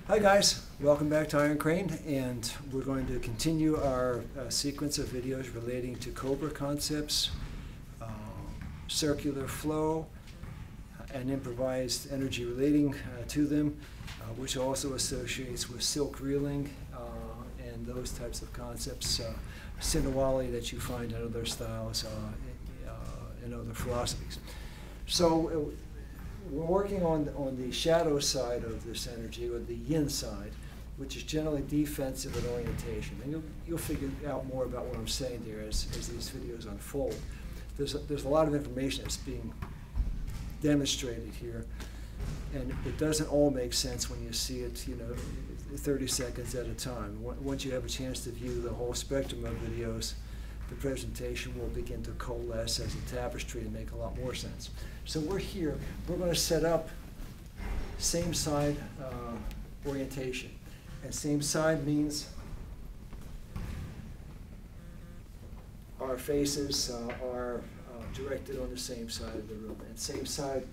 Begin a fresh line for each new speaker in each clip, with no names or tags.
Hi guys, welcome back to Iron Crane, and we're going to continue our sequence of videos relating to Cobra concepts, circular flow, and improvised energy relating to them, which also associates with silk reeling and those types of concepts, Sinawali that you find in other styles in other philosophies. So we're working on the shadow side of this energy, or the yin side, which is generally defensive in orientation. And you'll figure out more about what I'm saying there as these videos unfold. There's a lot of information that's being demonstrated here, and it doesn't all make sense when you see it, 30 seconds at a time. Once you have a chance to view the whole spectrum of videos, the presentation will begin to coalesce as a tapestry and make a lot more sense. So we're here. We're going to set up same side orientation. And same side means our faces are directed on the same side of the room. And same side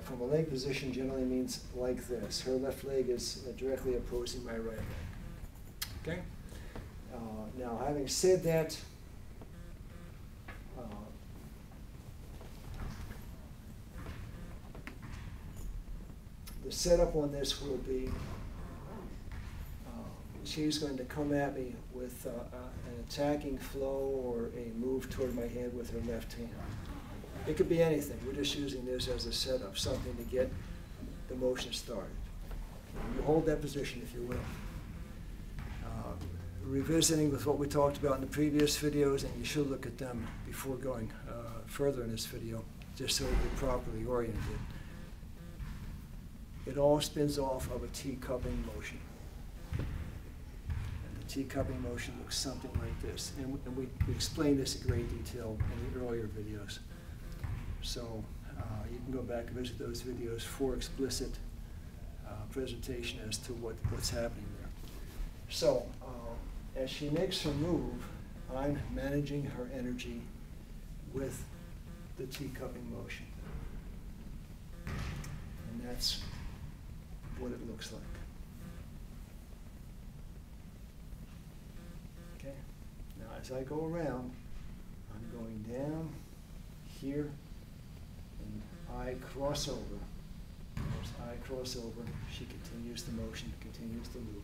from a leg position generally means like this. Her left leg is directly opposing my right leg. Okay? Now, having said that, the setup on this will be, she's going to come at me with an attacking flow or a move toward my head with her left hand. It could be anything. We're just using this as a setup, something to get the motion started. You hold that position if you will. Revisiting with what we talked about in the previous videos, and you should look at them before going further in this video, just so you're properly oriented. It all spins off of a T-cupping motion. And the T-cupping motion looks something like this. And we explained this in great detail in the earlier videos. So you can go back and visit those videos for explicit presentation as to what's happening there. So as she makes her move, I'm managing her energy with the T-cupping motion. And that's what it looks like. Okay. Now as I go around, I'm going down here, and I cross over. As I cross over, she continues the motion, continues the loop.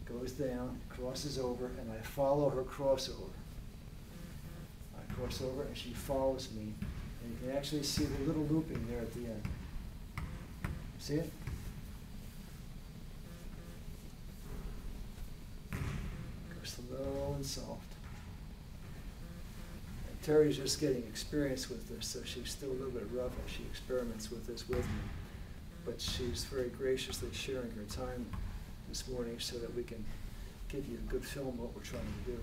Goes down, crosses over, and I follow her crossover. I cross over, and she follows me, and you can actually see the little looping there at the end. See it? Slow and soft. And Terry's just getting experience with this, so she's still a little bit rough as she experiments with this with me. But she's very graciously sharing her time this morning so that we can give you a good film of what we're trying to do.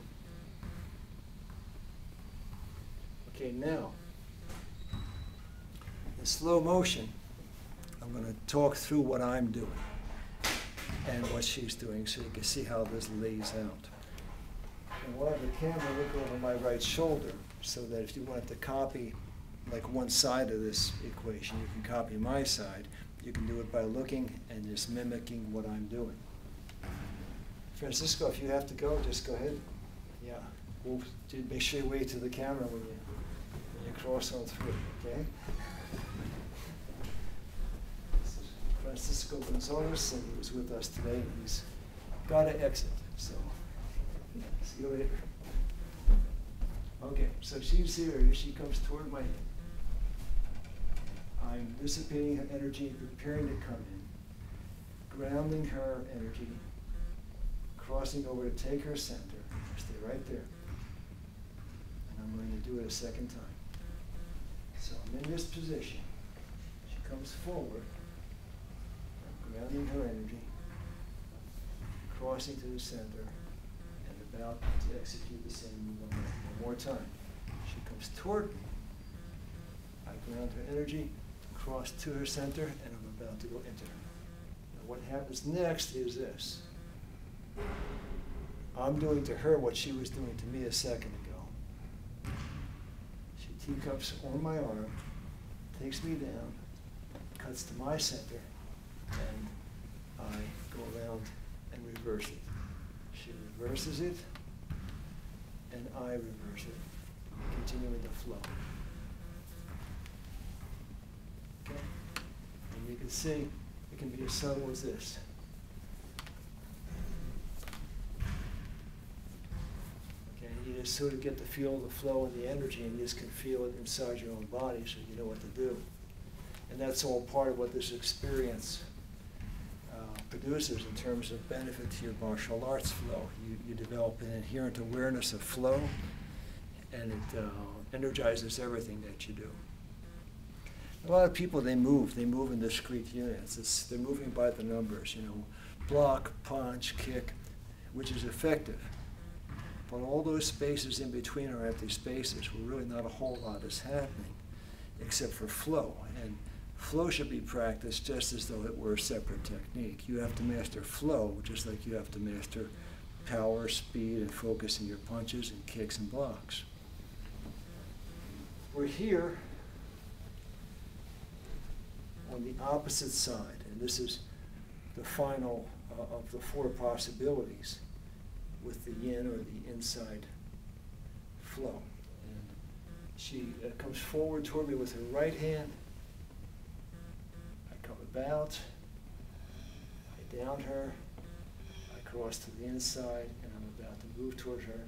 Okay, now, in slow motion, I'm going to talk through what I'm doing and what she's doing so you can see how this lays out. And we'll have the camera look over my right shoulder so that if you wanted to copy like one side of this equation, you can copy my side. You can do it by looking and just mimicking what I'm doing. Francisco, if you have to go, just go ahead. Yeah, we'll make sure you wait to the camera when you cross on through, okay? This is Francisco Gonzalez, and he was with us today, and he's got to exit, so. See you later. Okay, so she's here. She comes toward my head. I'm dissipating her energy, preparing to come in, grounding her energy, crossing over to take her center. Stay right there. And I'm going to do it a second time. So I'm in this position. She comes forward, grounding her energy, crossing to the center, about to execute the same move one more time. She comes toward me. I ground her energy, cross to her center, and I'm about to go into her. Now what happens next is this. I'm doing to her what she was doing to me a second ago. She T-cups on my arm, takes me down, cuts to my center, and I go around and reverse it. She reverses it, and I reverse it, continuing the flow. Okay? And you can see it can be as subtle as this. Okay, you just sort of get the feel of the flow and the energy, and you just can feel it inside your own body, so you know what to do. And that's all part of what this experience produces in terms of benefit to your martial arts flow. You develop an inherent awareness of flow, and it energizes everything that you do. A lot of people, they move in discrete units. They're moving by the numbers, you know, block, punch, kick, which is effective. But all those spaces in between are empty spaces where really not a whole lot is happening except for flow. And flow should be practiced just as though it were a separate technique. You have to master flow just like you have to master power, speed, and focus in your punches and kicks and blocks. We're here on the opposite side, and this is the final of the four possibilities with the yin or the inside flow. And she comes forward toward me with her right hand. I come about, I down her, I cross to the inside, and I'm about to move toward her,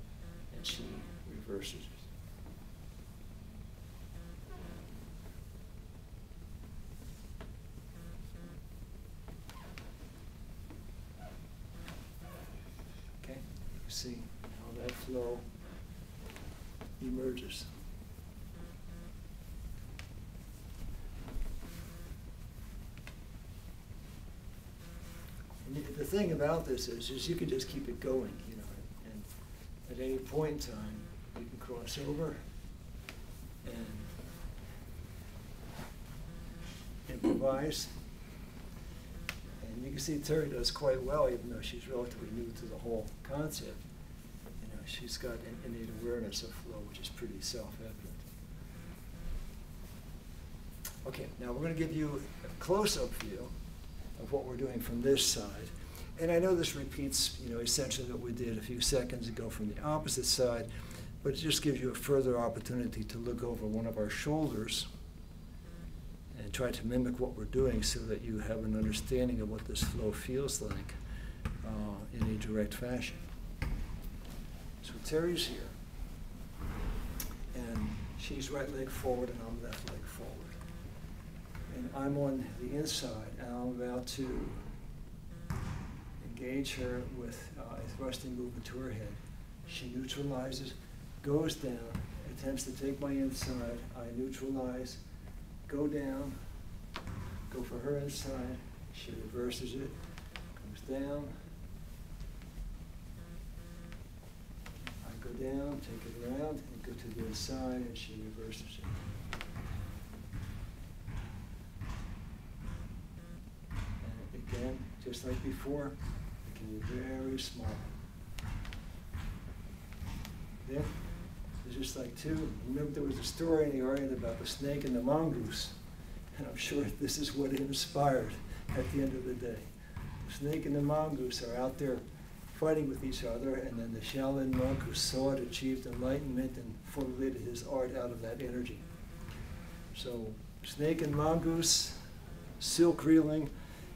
and she reverses it. Okay, you see how that flow emerges. And the thing about this is you can just keep it going, you know, and at any point in time, you can cross over and improvise. And you can see Terry does quite well, even though she's relatively new to the whole concept. You know, she's got an innate awareness of flow, which is pretty self-evident. Okay, now we're going to give you a close-up view of what we're doing from this side. And I know this repeats, you know, essentially what we did a few seconds ago from the opposite side, but it just gives you a further opportunity to look over one of our shoulders and try to mimic what we're doing so that you have an understanding of what this flow feels like in a direct fashion. So Terry's here, and she's right leg forward and I'm left leg forward. And I'm on the inside, and I'm about to engage her with a thrusting movement to her head. She neutralizes, goes down, attempts to take my inside. I neutralize, go down, go for her inside. She reverses it, comes down. I go down, take it around, and go to the inside, and she reverses it. Again, just like before, it can be very small. Yeah, it's just like two. Remember there was a story in the Orient about the snake and the mongoose, and I'm sure this is what it inspired at the end of the day. The snake and the mongoose are out there fighting with each other, and then the Shaolin monk who saw it achieved enlightenment and formulated his art out of that energy. So, snake and mongoose, silk reeling,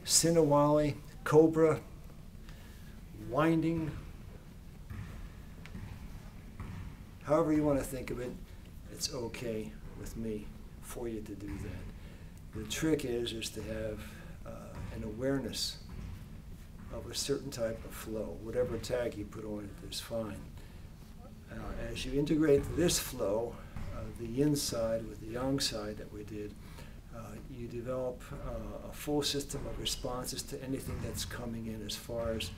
Sinawali, cobra, winding, however you want to think of it, it's okay with me for you to do that. The trick is to have an awareness of a certain type of flow. Whatever tag you put on it is fine. As you integrate this flow, the yin side with the yang side that we did, you develop a full system of responses to anything that's coming in as far as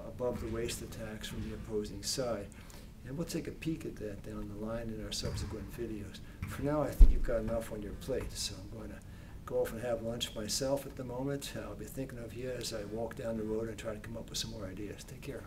above the waist attacks from the opposing side. And we'll take a peek at that down the line in our subsequent videos. For now, I think you've got enough on your plate, so I'm going to go off and have lunch myself at the moment. I'll be thinking of you as I walk down the road and try to come up with some more ideas. Take care.